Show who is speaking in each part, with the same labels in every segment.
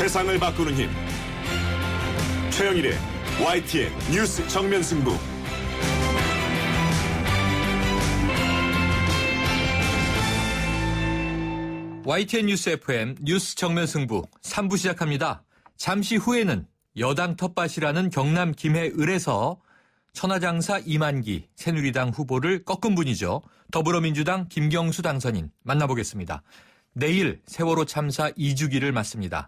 Speaker 1: 세상을 바꾸는 힘. 최영일의 YTN 뉴스 정면 승부.
Speaker 2: YTN 뉴스 FM 뉴스 정면 승부 3부 시작합니다. 잠시 후에는 여당 텃밭이라는 경남 김해을에서 천하장사 이만기 새누리당 후보를 꺾은 분이죠. 더불어민주당 김경수 당선인 만나보겠습니다. 내일 세월호 참사 2주기를 맞습니다.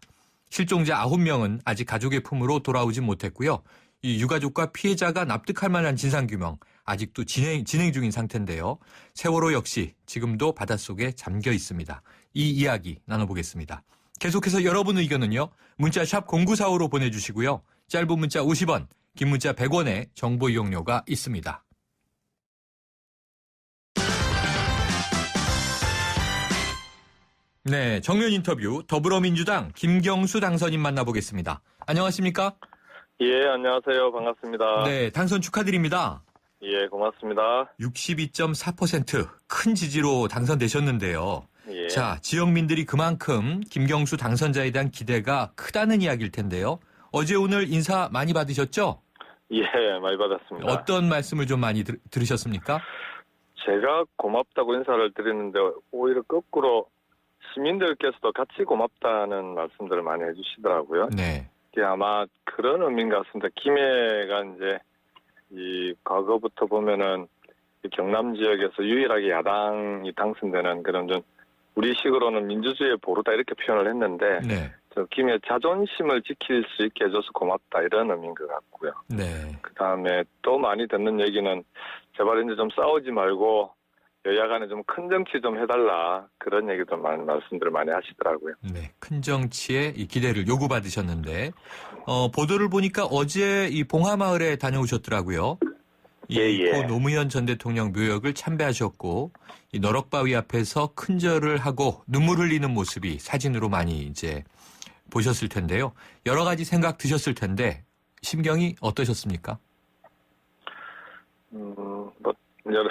Speaker 2: 실종자 9명은 아직 가족의 품으로 돌아오지 못했고요. 이 유가족과 피해자가 납득할 만한 진상규명 아직도 진행 중인 상태인데요. 세월호 역시 지금도 바닷속에 잠겨 있습니다. 이 이야기 나눠보겠습니다. 계속해서 여러분 의견은요. 문자 샵 0945로 보내주시고요. 짧은 문자 50원, 긴 문자 100원의 정보 이용료가 있습니다. 네, 정면 인터뷰 더불어민주당 김경수 당선인 만나보겠습니다. 안녕하십니까?
Speaker 3: 예, 안녕하세요. 반갑습니다.
Speaker 2: 네, 당선 축하드립니다.
Speaker 3: 예, 고맙습니다.
Speaker 2: 62.4% 큰 지지로 당선되셨는데요.
Speaker 3: 예.
Speaker 2: 자, 지역민들이 그만큼 김경수 당선자에 대한 기대가 크다는 이야기일 텐데요. 어제 오늘 인사 많이 받으셨죠?
Speaker 3: 예, 많이 받았습니다.
Speaker 2: 어떤 말씀을 좀 많이 들으셨습니까?
Speaker 3: 제가 고맙다고 인사를 드리는데 오히려 거꾸로 시민들께서도 같이 고맙다는 말씀들을 많이 해주시더라고요.
Speaker 2: 네.
Speaker 3: 이게 아마 그런 의미인 것 같습니다. 김해가 이제 이 과거부터 보면은 이 경남 지역에서 유일하게 야당이 당선되는 그런 좀 우리식으로는 민주주의의 보루다 이렇게 표현을 했는데
Speaker 2: 네.
Speaker 3: 저 김해 자존심을 지킬 수 있게 해줘서 고맙다 이런 의미인 것 같고요.
Speaker 2: 네.
Speaker 3: 그다음에 또 많이 듣는 얘기는 제발 이제 좀 싸우지 말고 여야 간에 좀 큰 정치 좀 해달라 그런 얘기도 많은 말씀들을 많이 하시더라고요.
Speaker 2: 네, 큰 정치에 이 기대를 요구받으셨는데 보도를 보니까 어제 이 봉하마을에 다녀오셨더라고요.
Speaker 3: 예.
Speaker 2: 고 노무현 전 대통령 묘역을 참배하셨고 이 너럭바위 앞에서 큰절을 하고 눈물 흘리는 모습이 사진으로 많이 이제 보셨을 텐데요. 여러 가지 생각 드셨을 텐데 심경이 어떠셨습니까?
Speaker 3: 뭐 여러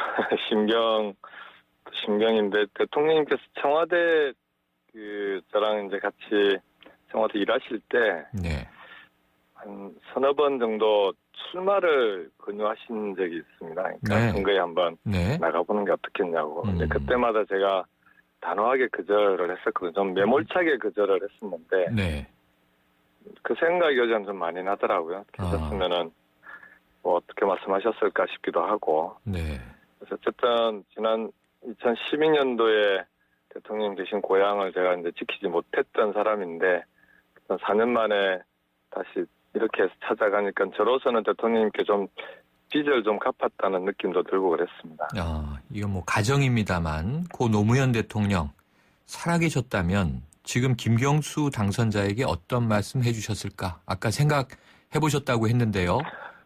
Speaker 3: 심경인데 대통령님께서 청와대 저랑 이제 같이 청와대 일하실 때
Speaker 2: 네.
Speaker 3: 한 서너 번 정도 출마를 권유하신 적이 있습니다. 그러니까
Speaker 2: 네.
Speaker 3: 선거에 한번
Speaker 2: 네.
Speaker 3: 나가보는 게 어떻겠냐고. 근데 그때마다 제가 단호하게 거절을 했었거든요. 좀 매몰차게 거절을 했었는데
Speaker 2: 네.
Speaker 3: 그 생각이 요즘 좀 많이 나더라고요. 계셨으면은 뭐 어떻게 말씀하셨을까 싶기도 하고.
Speaker 2: 네.
Speaker 3: 그래서 어쨌든 지난 2012년도에 대통령 되신 고향을 제가 이제 지키지 못했던 사람인데 4년 만에 다시 이렇게 해서 찾아가니까 저로서는 대통령님께 좀 빚을 좀 갚았다는 느낌도 들고 그랬습니다.
Speaker 2: 이건 뭐 가정입니다만 고 노무현 대통령 살아계셨다면 지금 김경수 당선자에게 어떤 말씀 해주셨을까? 아까 생각해 보셨다고 했는데요.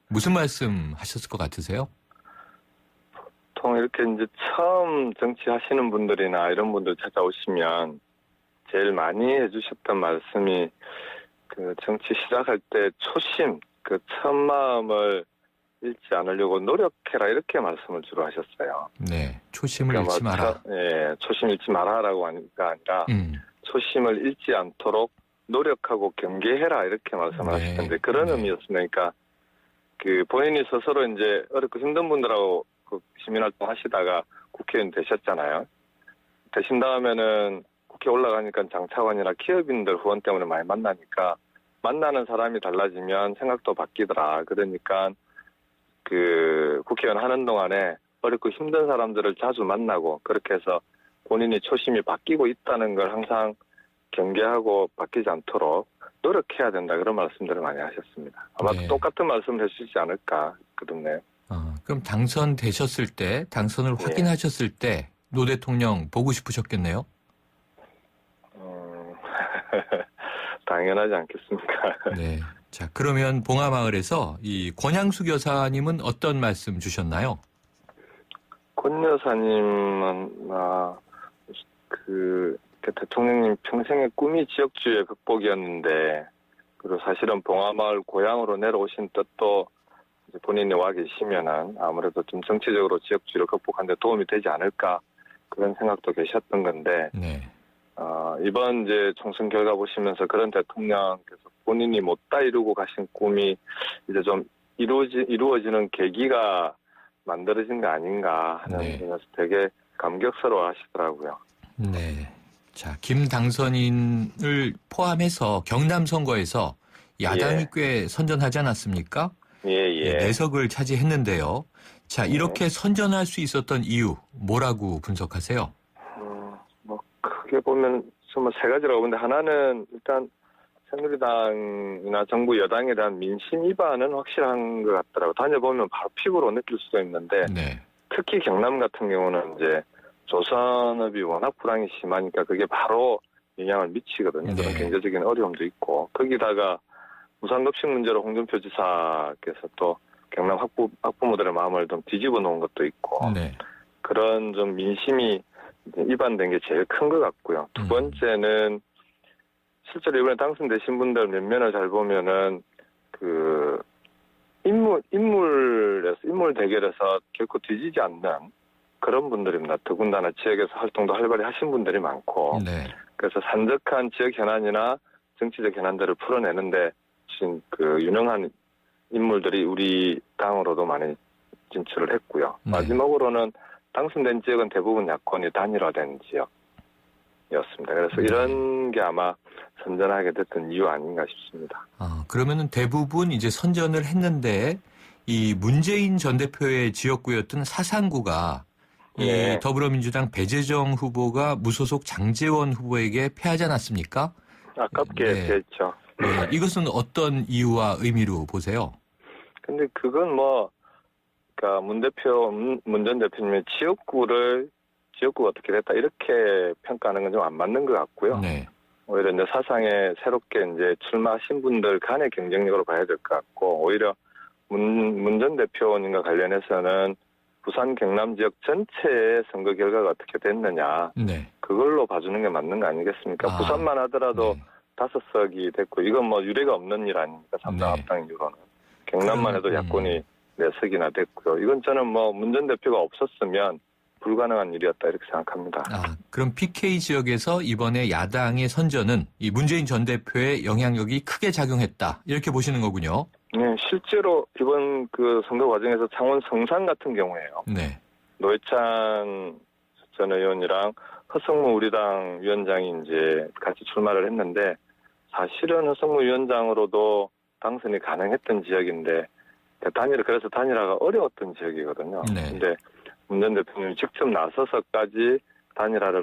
Speaker 2: 무슨 말씀 하셨을 것 같으세요?
Speaker 3: 보통 이렇게 이제 처음 정치하시는 분들이나 이런 분들 찾아오시면 제일 많이 해주셨던 말씀이 그 정치 시작할 때 초심, 그 첫 마음을 잃지 않으려고 노력해라 이렇게 말씀을 주로 하셨어요.
Speaker 2: 네, 초심을
Speaker 3: 그러니까
Speaker 2: 잃지 마라.
Speaker 3: 예, 초심 잃지 마라라고 하니까 아니라 초심을 잃지 않도록 노력하고 경계해라 이렇게 말씀을 하셨는데 그런 의미였습니다. 그러니까 그 본인이 스스로 이제 어렵고 힘든 분들하고 그 시민활동 하시다가 국회의원 되셨잖아요. 되신 다음에는 국회 올라가니까 장차관이나 기업인들 후원 때문에 많이 만나니까 만나는 사람이 달라지면 생각도 바뀌더라. 그러니까 그 국회의원 하는 동안에 어렵고 힘든 사람들을 자주 만나고 그렇게 해서 본인이 초심이 바뀌고 있다는 걸 항상 경계하고 바뀌지 않도록 노력해야 된다. 그런 말씀들을 많이 하셨습니다. 아마
Speaker 2: 네.
Speaker 3: 똑같은 말씀을 해주시지 않을까 그렇네요.
Speaker 2: 그럼 당선되셨을 때, 당선을 확인하셨을 때 노 대통령 보고 싶으셨겠네요?
Speaker 3: 당연하지 않겠습니까?
Speaker 2: 네. 자, 그러면 봉하마을에서 이 권양숙 여사님은 어떤 말씀 주셨나요?
Speaker 3: 권 여사님은 그 대통령님 평생의 꿈이 지역주의 극복이었는데 그리고 사실은 봉하마을 고향으로 내려오신 뜻도 이제 본인이 와 계시면은 아무래도 좀 정치적으로 지역주의를 극복하는 데 도움이 되지 않을까 그런 생각도 계셨던 건데
Speaker 2: 네.
Speaker 3: 이번 이제 총선 결과 보시면서 그런 대통령께서 본인이 못다 이루고 가신 꿈이 이제 좀 이루어지는 계기가 만들어진 거 아닌가 하는 면에서 되게 감격스러워 하시더라고요.
Speaker 2: 네. 자, 김 당선인을 포함해서 경남 선거에서 야당이 꽤 선전하지 않았습니까?
Speaker 3: 예.
Speaker 2: 4석을 차지했는데요. 자, 이렇게 선전할 수 있었던 이유 뭐라고 분석하세요?
Speaker 3: 뭐 크게 보면 정말 3가지라고 보는데 하나는 일단 새누리당이나 정부 여당에 대한 민심 위반은 확실한 것 같더라고요. 다녀보면 바로 피부로 느낄 수도 있는데 특히 경남 같은 경우는 이제 조선업이 워낙 불황이 심하니까 그게 바로 영향을 미치거든요. 그런 경제적인 어려움도 있고 거기다가 무상급식 문제로 홍준표 지사께서 또 경남 학부모들의 마음을 좀 뒤집어 놓은 것도 있고 그런 좀 민심이 위반된 게 제일 큰 것 같고요. 두 번째는 실제로 이번에 당선되신 분들 면면을 잘 보면은 그 인물 대결에서 결코 뒤지지 않는 그런 분들입니다. 더군다나 지역에서 활동도 활발히 하신 분들이 많고 그래서 산적한 지역 현안이나 정치적 현안들을 풀어내는데 그 유능한 인물들이 우리 당으로도 많이 진출을 했고요. 마지막으로는 당선된 지역은 대부분 야권이 단일화된 지역이었습니다. 그래서 이런 게 아마 선전하게 됐던 이유 아닌가 싶습니다.
Speaker 2: 그러면은 대부분 이제 선전을 했는데 이 문재인 전 대표의 지역구였던 사상구가 이 더불어민주당 배재정 후보가 무소속 장제원 후보에게 패하지 않았습니까?
Speaker 3: 아깝게 패했죠.
Speaker 2: 이것은 어떤 이유와 의미로 보세요?
Speaker 3: 근데 그건 그러니까 문 전 대표님의 지역구가 어떻게 됐다 이렇게 평가하는 건 좀 안 맞는 것 같고요. 오히려 이제 사상에 새롭게 이제 출마하신 분들 간의 경쟁력으로 봐야 될 것 같고 오히려 문 전 대표님과 관련해서는 부산 경남 지역 전체의 선거 결과가 어떻게 됐느냐 그걸로 봐주는 게 맞는 거 아니겠습니까? 부산만 하더라도 5석이 됐고 이건 뭐 유례가 없는 일 아닙니까? 3당 합당 이후로는 경남만 해도 야권이 4석이나 됐고요. 이건 저는 문 전 대표가 없었으면 불가능한 일이었다 이렇게 생각합니다.
Speaker 2: 그럼 PK 지역에서 이번에 야당의 선전은 이 문재인 전 대표의 영향력이 크게 작용했다 이렇게 보시는 거군요.
Speaker 3: 네, 실제로 이번 그 선거 과정에서 창원 성산 같은 경우에요. 노회찬 전 의원이랑 허성무 우리당 위원장이 이제 같이 출마를 했는데 사실은 허성무 위원장으로도 당선이 가능했던 지역인데 그래서 단일화가 어려웠던 지역이거든요. 근데 문 전 대표님이 직접 나서서까지 단일화를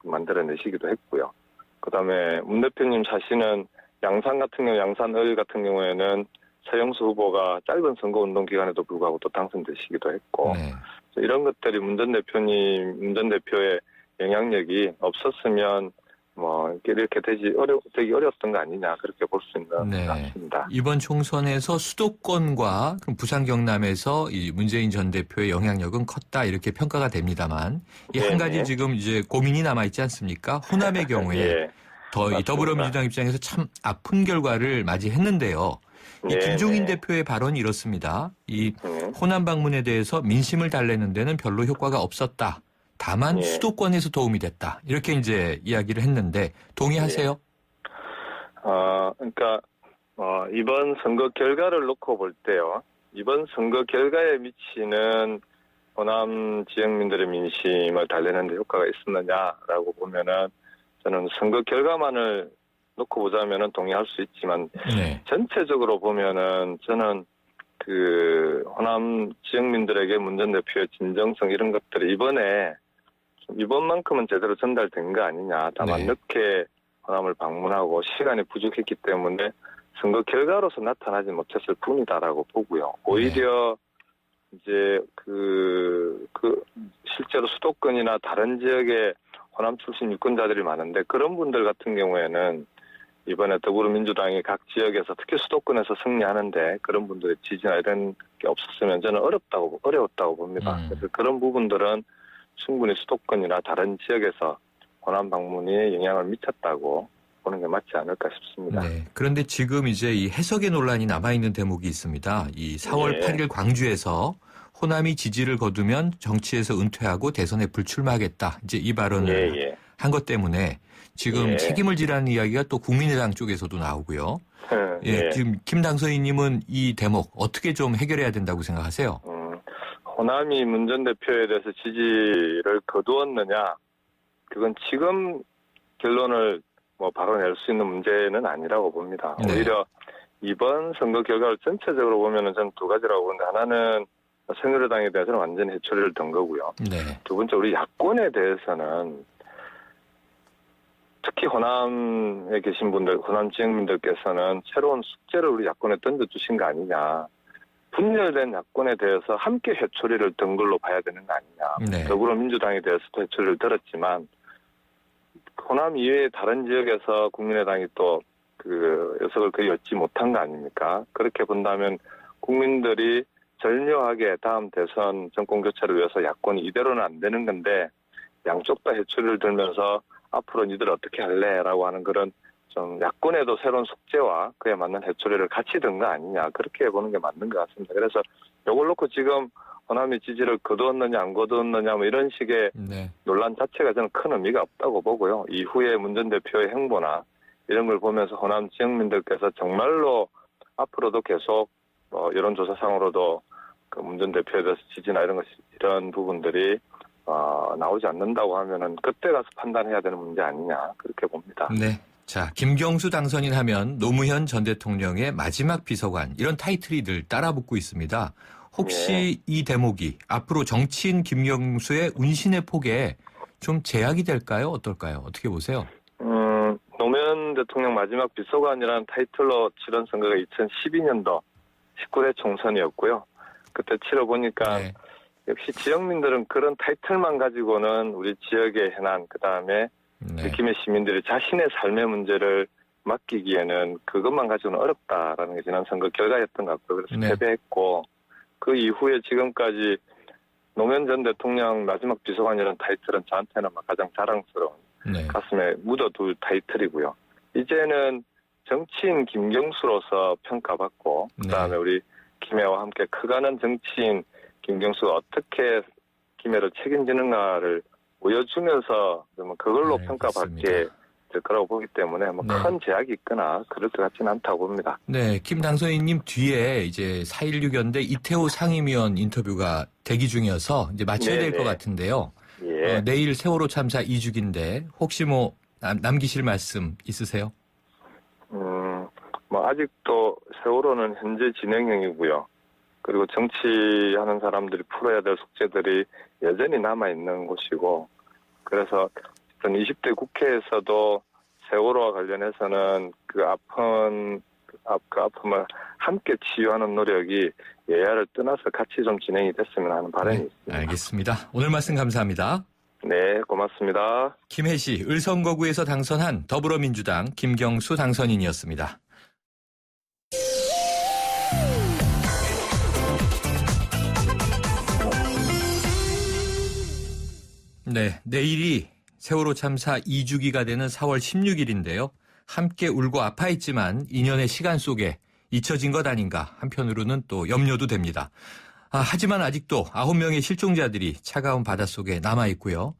Speaker 3: 만들어내시기도 했고요. 그다음에 문 대표님 자신은 양산을 같은 경우에는 서영수 후보가 짧은 선거운동 기간에도 불구하고 또 당선되시기도 했고 이런 것들이 문 전 대표의 영향력이 없었으면 이렇게 되기 어려웠던 거 아니냐 그렇게 볼 수 있는 것 같습니다.
Speaker 2: 이번 총선에서 수도권과 부산 경남에서 이 문재인 전 대표의 영향력은 컸다 이렇게 평가가 됩니다만 한 가지 지금 이제 고민이 남아 있지 않습니까? 호남의 경우에 더불어민주당 입장에서 참 아픈 결과를 맞이했는데요. 이 김종인 대표의 발언이 이렇습니다. 이 호남 방문에 대해서 민심을 달래는 데는 별로 효과가 없었다. 다만 수도권에서 도움이 됐다. 이렇게 이제 이야기를 했는데 동의하세요?
Speaker 3: 그러니까 이번 선거 결과를 놓고 볼 때요. 이번 선거 결과에 미치는 호남 지역민들의 민심을 달래는 데 효과가 있었느냐라고 보면은 저는 선거 결과만을 놓고 보자면은 동의할 수 있지만 전체적으로 보면은 저는 그 호남 지역민들에게 문 전 대표의 진정성 이런 것들이 이번만큼은 제대로 전달된 거 아니냐. 다만 늦게 호남을 방문하고 시간이 부족했기 때문에 선거 결과로서 나타나지 못했을 뿐이다라고 보고요. 오히려 이제 실제로 수도권이나 다른 지역에 호남 출신 유권자들이 많은데 그런 분들 같은 경우에는 이번에 더불어민주당이 각 지역에서 특히 수도권에서 승리하는데 그런 분들의 지지나 이런 게 없었으면 저는 어려웠다고 봅니다. 그래서 그런 부분들은 충분히 수도권이나 다른 지역에서 호남 방문이 영향을 미쳤다고 보는 게 맞지 않을까 싶습니다.
Speaker 2: 그런데 지금 이제 이 해석의 논란이 남아있는 대목이 있습니다. 이 4월 8일 광주에서 호남이 지지를 거두면 정치에서 은퇴하고 대선에 불출마하겠다. 이제 이 발언을 한 것 때문에 지금
Speaker 3: 예.
Speaker 2: 책임을 지라는 이야기가 또 국민의당 쪽에서도 나오고요. 예, 지금 김 당선인님은 이 대목 어떻게 좀 해결해야 된다고 생각하세요?
Speaker 3: 호남이 문 전 대표에 대해서 지지를 거두었느냐, 그건 지금 결론을 바로 낼 수 있는 문제는 아니라고 봅니다.
Speaker 2: 네.
Speaker 3: 오히려 이번 선거 결과를 전체적으로 보면은 저는 두 가지라고 보는데, 하나는 새누리당에 대해서는 완전히 해초리를 든 거고요.
Speaker 2: 네.
Speaker 3: 두 번째, 우리 야권에 대해서는 특히 호남에 계신 분들, 호남 지역민들께서는 새로운 숙제를 우리 야권에 던져주신 거 아니냐. 분열된 야권에 대해서 함께 해초리를 든 걸로 봐야 되는 거 아니냐.
Speaker 2: 네.
Speaker 3: 더불어민주당에 대해서도 해초리를 들었지만 호남 이외의 다른 지역에서 국민의당이 또 그 녀석을 거의 얻지 못한 거 아닙니까? 그렇게 본다면 국민들이 절묘하게 다음 대선 정권 교체를 위해서 야권이 이대로는 안 되는 건데 양쪽 다 해초리를 들면서 앞으로 니들 어떻게 할래? 라고 하는 그런 좀 야권에도 새로운 숙제와 그에 맞는 해초리를 같이 든 거 아니냐. 그렇게 보는 게 맞는 것 같습니다. 그래서 이걸 놓고 지금 호남이 지지를 거두었느냐 안 거두었느냐 이런 식의
Speaker 2: 네. 논란
Speaker 3: 자체가 저는 큰 의미가 없다고 보고요. 이후에 문 전 대표의 행보나 이런 걸 보면서 호남 지역민들께서 정말로 앞으로도 계속 여론조사상으로도 그 문 전 대표에 대해서 지지나 이런 부분들이 나오지 않는다고 하면은 그때 가서 판단해야 되는 문제 아니냐 그렇게 봅니다.
Speaker 2: 네. 자, 김경수 당선인 하면 노무현 전 대통령의 마지막 비서관 이런 타이틀이 늘 따라붙고 있습니다. 혹시 이 대목이 앞으로 정치인 김경수의 운신의 폭에 좀 제약이 될까요? 어떨까요? 어떻게 보세요?
Speaker 3: 노무현 대통령 마지막 비서관이라는 타이틀로 치른 선거가 2012년도 19대 총선이었고요. 그때 치러보니까
Speaker 2: 네.
Speaker 3: 역시 지역민들은 그런 타이틀만 가지고는 우리 지역의 현안, 그다음에
Speaker 2: 네.
Speaker 3: 김해 시민들이 자신의 삶의 문제를 맡기기에는 그것만 가지고는 어렵다라는 게 지난 선거 결과였던 것 같고요. 그래서
Speaker 2: 네.
Speaker 3: 패배했고 그 이후에 지금까지 노무현 전 대통령 마지막 비서관이라는 타이틀은 저한테는 가장 자랑스러운
Speaker 2: 네.
Speaker 3: 가슴에 묻어둘 타이틀이고요. 이제는 정치인 김경수로서 평가받고 그다음에 우리 김해와 함께 커가는 정치인 김경수가 어떻게 김해를 책임지는가를 보여주면서 그걸로 평가받게 될 거라고 보기 때문에 큰 제약이 있거나 그럴 것 같지는 않다고 봅니다.
Speaker 2: 네, 김 당선인님 뒤에 이제 4.16 연대 이태호 상임위원 인터뷰가 대기 중이어서 이제 마쳐야 될 것 같은데요.
Speaker 3: 예.
Speaker 2: 내일 세월호 참사 2주기인데 혹시 남기실 말씀 있으세요?
Speaker 3: 아직도 세월호는 현재 진행형이고요. 그리고 정치하는 사람들이 풀어야 될 숙제들이 여전히 남아있는 곳이고, 그래서 20대 국회에서도 세월호와 관련해서는 그 아픔을 함께 치유하는 노력이 여야를 떠나서 같이 좀 진행이 됐으면 하는 바람이 있습니다.
Speaker 2: 알겠습니다. 오늘 말씀 감사합니다.
Speaker 3: 네, 고맙습니다.
Speaker 2: 김해시 을성거구에서 당선한 더불어민주당 김경수 당선인이었습니다. 네, 내일이 세월호 참사 2주기가 되는 4월 16일인데요. 함께 울고 아파했지만 2년의 시간 속에 잊혀진 것 아닌가 한편으로는 또 염려도 됩니다. 하지만 아직도 9명의 실종자들이 차가운 바닷속에 남아있고요.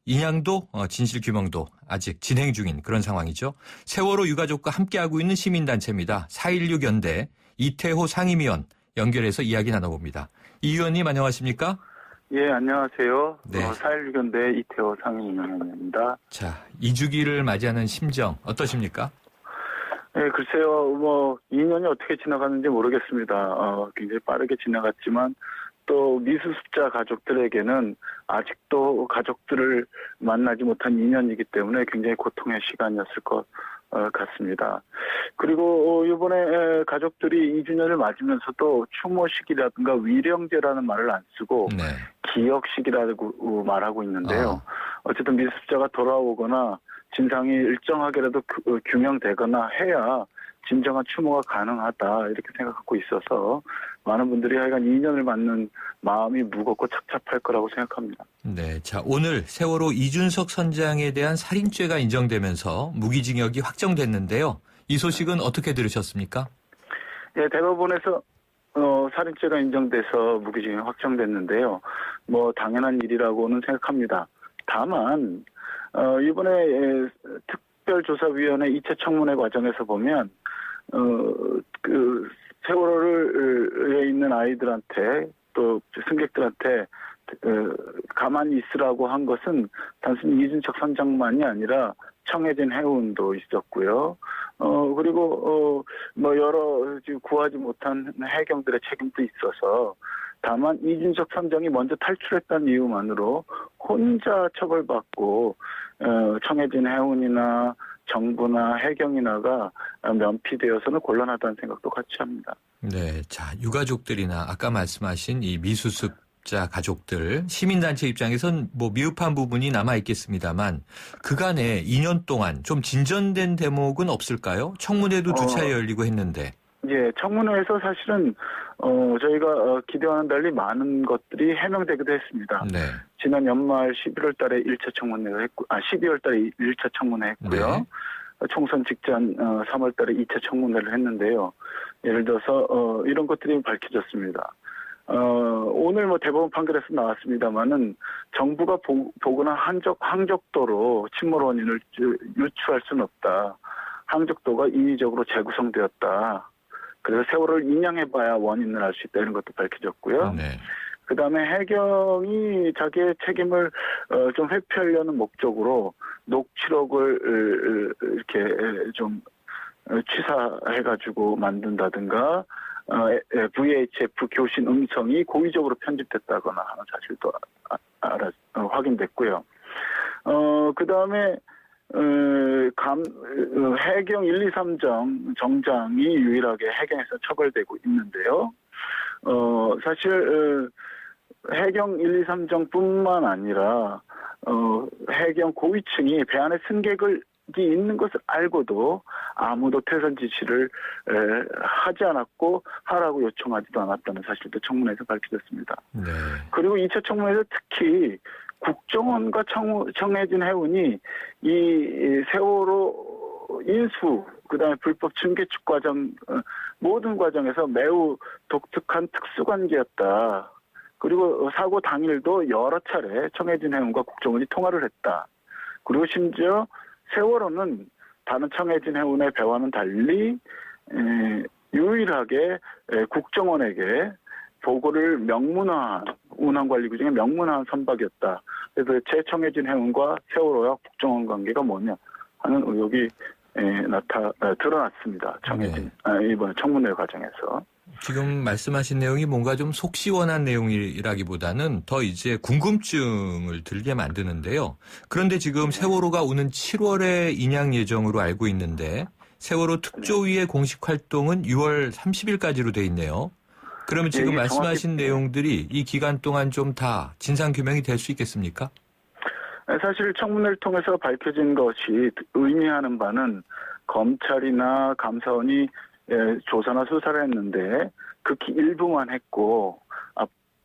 Speaker 2: 인양도 진실규명도 아직 진행 중인 그런 상황이죠. 세월호 유가족과 함께하고 있는 시민단체입니다. 4.16 연대 이태호 상임위원 연결해서 이야기 나눠봅니다. 이 의원님 안녕하십니까?
Speaker 4: 예, 안녕하세요.
Speaker 2: 네.
Speaker 4: 4.16 연대 이태호 상임위원입니다.
Speaker 2: 자, 2주기를 맞이하는 심정 어떠십니까?
Speaker 4: 네, 글쎄요, 2년이 어떻게 지나갔는지 모르겠습니다. 굉장히 빠르게 지나갔지만 또 미수습자 가족들에게는 아직도 가족들을 만나지 못한 2년이기 때문에 굉장히 고통의 시간이었을 것 같습니다. 그리고 이번에 가족들이 2주년을 맞으면서도 추모식이라든가 위령제라는 말을 안 쓰고 기억식이라고 말하고 있는데요. 어쨌든 미수습자가 돌아오거나 진상이 일정하게라도 규명되거나 해야 진정한 추모가 가능하다 이렇게 생각하고 있어서 많은 분들이 하여간 2년을 맞는 마음이 무겁고 착잡할 거라고 생각합니다. 네,
Speaker 2: 자 오늘 세월호 이준석 선장에 대한 살인죄가 인정되면서 무기징역이 확정됐는데요. 이 소식은 어떻게 들으셨습니까?
Speaker 4: 네, 대법원에서 살인죄가 인정돼서 무기징역이 확정됐는데요. 당연한 일이라고는 생각합니다. 다만 이번에 특별조사위원회 2차 청문회 과정에서 보면 그 세월호에 있는 아이들한테 또 승객들한테 가만히 있으라고 한 것은 단순히 이준석 선장만이 아니라 청해진 해운도 있었고요. 그리고 뭐 여러 구하지 못한 해경들의 책임도 있어서 다만 이준석 선장이 먼저 탈출했다는 이유만으로 혼자 처벌받고 청해진 해운이나 정부나 해경이나가 면피되어서는 곤란하다는 생각도 같이 합니다.
Speaker 2: 네, 자 유가족들이나 아까 말씀하신 이 미수습자 가족들 시민단체 입장에선 뭐 미흡한 부분이 남아 있겠습니다만 그간에 2년 동안 좀 진전된 대목은 없을까요? 청문회도 두 차례 열리고 했는데.
Speaker 4: 예, 청문회에서 사실은 저희가 기대와는 달리 많은 것들이 해명되기도 했습니다.
Speaker 2: 네.
Speaker 4: 지난 연말 11월 달에 1차 청문회를 했고, 12월 달에 1차 청문회 했고요.
Speaker 2: 네.
Speaker 4: 총선 직전 3월 달에 2차 청문회를 했는데요. 예를 들어서 이런 것들이 밝혀졌습니다. 오늘 뭐 대법원 판결에서 나왔습니다만은 정부가 보거나 항적도로 침몰 원인을 유추할 수는 없다. 항적도가 인위적으로 재구성되었다. 그래서 세월을 인양해봐야 원인을 알 수 있다 이런 것도 밝혀졌고요.
Speaker 2: 네.
Speaker 4: 그다음에 해경이 자기의 책임을 좀 회피하려는 목적으로 녹취록을 이렇게 좀 취사해가지고 만든다든가 VHF 교신 음성이 고의적으로 편집됐다거나 하는 사실도 확인됐고요. 그다음에 해경 1, 2, 3정 정장이 유일하게 해경에서 처벌되고 있는데요. 사실 해경 1, 2, 3정뿐만 아니라 해경 고위층이 배 안에 승객이 있는 것을 알고도 아무도 퇴선 지시를 하지 않았고 하라고 요청하지도 않았다는 사실도 청문회에서 밝혀졌습니다.
Speaker 2: 네.
Speaker 4: 그리고 2차 청문회에서 특히 국정원과 청해진 해운이 이 세월호 인수 그다음에 불법 증개축 과정 모든 과정에서 매우 독특한 특수관계였다. 그리고 사고 당일도 여러 차례 청해진 해운과 국정원이 통화를 했다. 그리고 심지어 세월호는 다른 청해진 해운의 배와는 달리 유일하게 국정원에게 보고를 명문화한 운항관리 규정에 명문화한 선박이었다. 그래서 재청해진 해운과 세월호와 국정원 관계가 뭐냐 하는 의혹이 드러났습니다. 청해진 이번 청문회 과정에서.
Speaker 2: 지금 말씀하신 내용이 뭔가 좀 속 시원한 내용이라기보다는 더 이제 궁금증을 들게 만드는데요. 그런데 지금 세월호가 오는 7월에 인양 예정으로 알고 있는데 세월호 특조위의 공식 활동은 6월 30일까지로 돼 있네요. 그러면 지금 말씀하신 내용들이 이 기간 동안 좀 다 진상규명이 될 수 있겠습니까?
Speaker 4: 사실 청문회를 통해서 밝혀진 것이 의미하는 바는 검찰이나 감사원이 조사나 수사를 했는데 극히 일부만 했고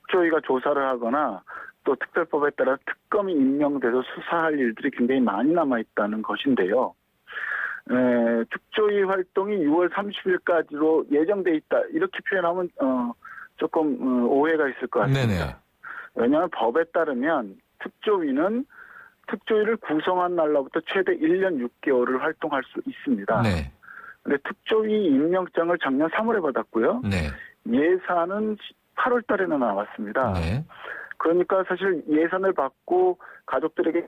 Speaker 4: 특조위가 조사를 하거나 또 특별법에 따라 특검이 임명돼서 수사할 일들이 굉장히 많이 남아있다는 것인데요. 특조위 활동이 6월 30일까지로 예정돼 있다 이렇게 표현하면 조금 오해가 있을 것 같습니다.
Speaker 2: 네네.
Speaker 4: 왜냐하면 법에 따르면 특조위를 구성한 날로부터 최대 1년 6개월을 활동할 수 있습니다.
Speaker 2: 네.
Speaker 4: 근데 특조위 임명장을 작년 3월에 받았고요.
Speaker 2: 네.
Speaker 4: 예산은 8월 달에나 나왔습니다.
Speaker 2: 네.
Speaker 4: 그러니까 사실 예산을 받고 가족들에게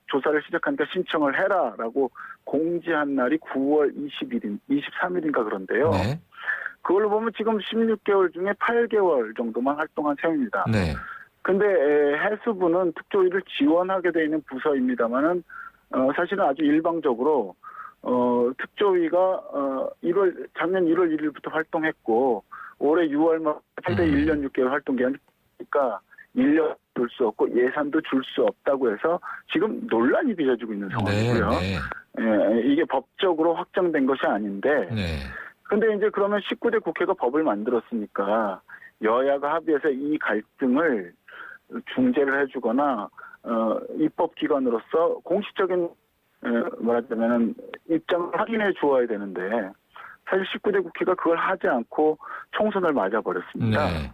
Speaker 4: 조사를 시작하니까 신청을 해라라고 공지한 날이 9월 23일인가 그런데요.
Speaker 2: 네.
Speaker 4: 그걸로 보면 지금 16개월 중에 8개월 정도만 활동한 셈입니다.
Speaker 2: 네.
Speaker 4: 근데 해수부는 특조위를 지원하게 돼 있는 부서입니다만은 사실은 아주 일방적으로 특조위가 작년 1월 1일부터 활동했고 올해 6월만 최대 1년 6개월 활동 기간이니까 1년 줄 수 없고 예산도 줄 수 없다고 해서 지금 논란이 빚어지고 있는 상황이고요.
Speaker 2: 네, 네.
Speaker 4: 이게 법적으로 확정된 것이 아닌데
Speaker 2: 네.
Speaker 4: 근데 이제 그러면 19대 국회가 법을 만들었으니까 여야가 합의해서 이 갈등을 중재를 해주거나 입법기관으로서 공식적인 말하자면 입장을 확인해 주어야 되는데 사실 19대 국회가 그걸 하지 않고 총선을 맞아버렸습니다.
Speaker 2: 네.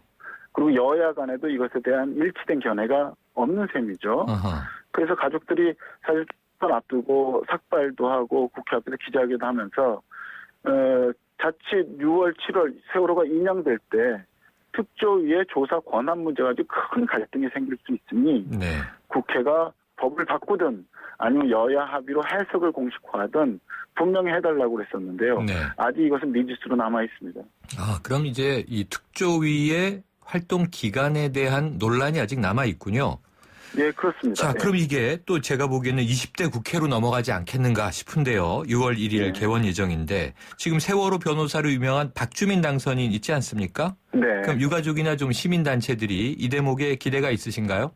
Speaker 4: 그리고 여야 간에도 이것에 대한 일치된 견해가 없는 셈이죠.
Speaker 2: 어허.
Speaker 4: 그래서 가족들이 사실 선 앞두고 삭발도 하고 국회 앞에서 기자회견도 하면서 자칫 6월, 7월 세월호가 인양될 때 특조위의 조사 권한 문제가 아주 큰 갈등이 생길 수 있으니
Speaker 2: 네.
Speaker 4: 국회가 법을 바꾸든 아니면 여야 합의로 해석을 공식화하든 분명히 해달라고 그랬었는데요.
Speaker 2: 네.
Speaker 4: 아직 이것은 미지수로 남아 있습니다.
Speaker 2: 아, 그럼 이제 이 특조위의 활동 기간에 대한 논란이 아직 남아 있군요.
Speaker 4: 네, 그렇습니다.
Speaker 2: 자, 그럼 이게 또 제가 보기에는 20대 국회로 넘어가지 않겠는가 싶은데요. 6월 1일
Speaker 4: 네.
Speaker 2: 개원 예정인데 지금 세월호 변호사로 유명한 박주민 당선인 있지 않습니까?
Speaker 4: 네.
Speaker 2: 그럼 유가족이나 좀 시민단체들이 이 대목에 기대가 있으신가요?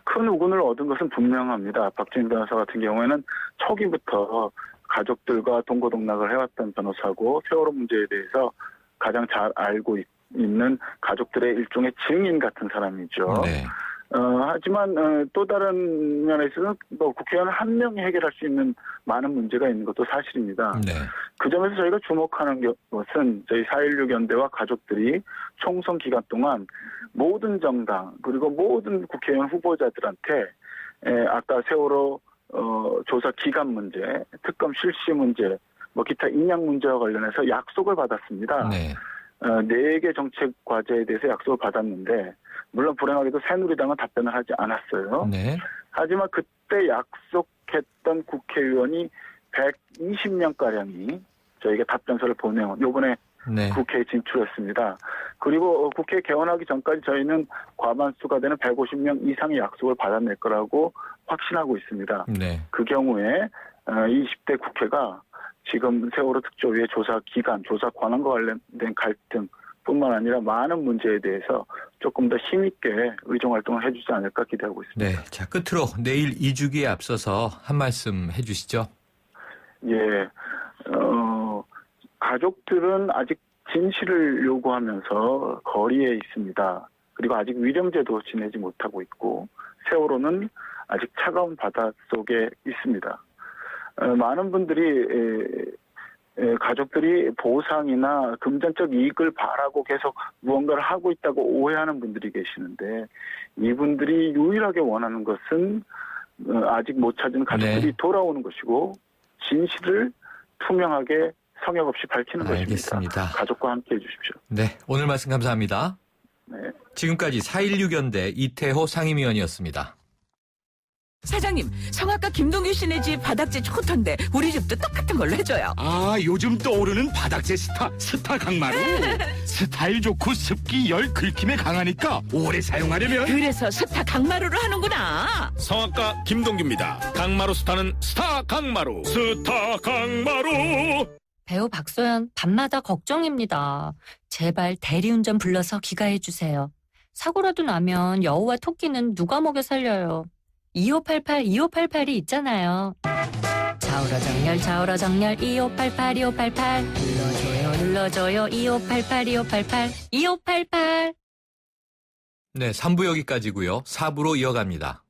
Speaker 4: 큰 우군을 얻은 것은 분명합니다. 박주민 변호사 같은 경우에는 초기부터 가족들과 동고동락을 해왔던 변호사고 세월호 문제에 대해서 가장 잘 알고 있는 가족들의 일종의 증인 같은 사람이죠.
Speaker 2: 네.
Speaker 4: 하지만 또 다른 면에 있어서는 뭐 국회의원 한 명이 해결할 수 있는 많은 문제가 있는 것도 사실입니다.
Speaker 2: 네.
Speaker 4: 그 점에서 저희가 주목하는 것은 저희 4.16 연대와 가족들이 총선 기간 동안 모든 정당 그리고 모든 국회의원 후보자들한테 아까 세월호 조사 기간 문제, 특검 실시 문제, 뭐 기타 인양 문제와 관련해서 약속을 받았습니다.
Speaker 2: 네.
Speaker 4: 4개 정책 과제에 대해서 약속을 받았는데 물론 불행하게도 새누리당은 답변을 하지 않았어요.
Speaker 2: 네.
Speaker 4: 하지만 그때 약속했던 국회의원이 120명가량이 저희가 답변서를 보내온 요번에
Speaker 2: 네.
Speaker 4: 국회에 진출했습니다. 그리고 국회 개원하기 전까지 저희는 과반수가 되는 150명 이상의 약속을 받아낼 거라고 확신하고 있습니다.
Speaker 2: 네.
Speaker 4: 그 경우에 20대 국회가 지금 세월호 특조위의 조사 기간, 조사 권한과 관련된 갈등뿐만 아니라 많은 문제에 대해서 조금 더 힘있게 의정활동을 해주지 않을까 기대하고 있습니다.
Speaker 2: 네. 자, 끝으로 내일 2주기에 앞서서 한 말씀 해주시죠.
Speaker 4: 예, 가족들은 아직 진실을 요구하면서 거리에 있습니다. 그리고 아직 위령제도 지내지 못하고 있고 세월호는 아직 차가운 바다 속에 있습니다. 많은 분들이 가족들이 보상이나 금전적 이익을 바라고 계속 무언가를 하고 있다고 오해하는 분들이 계시는데 이분들이 유일하게 원하는 것은 아직 못 찾은 가족들이
Speaker 2: 네.
Speaker 4: 돌아오는 것이고 진실을 투명하게 성역 없이 밝히는
Speaker 2: 알겠습니다.
Speaker 4: 것입니다. 가족과 함께 해주십시오.
Speaker 2: 네. 오늘 말씀 감사합니다.
Speaker 4: 네.
Speaker 2: 지금까지 4.16 연대 이태호 상임위원이었습니다.
Speaker 5: 사장님, 성악가 김동규 씨네 집 바닥재 좋던데 우리 집도 똑같은 걸로 해줘요.
Speaker 6: 아, 요즘 떠오르는 바닥재 스타 강마루. 스타일 좋고 습기 열 긁힘에 강하니까 오래 사용하려면
Speaker 5: 그래서 스타 강마루로 하는구나.
Speaker 7: 성악가 김동규입니다. 강마루 스타는 스타 강마루. 스타 강마루.
Speaker 8: 배우 박소연 밤마다 걱정입니다. 제발 대리운전 불러서 귀가해주세요. 사고라도 나면 여우와 토끼는 누가 먹여 살려요. 2588 있잖아요. 좌우로 정렬 2588 눌러줘요 2588
Speaker 2: 네, 3부 여기까지고요. 4부로 이어갑니다.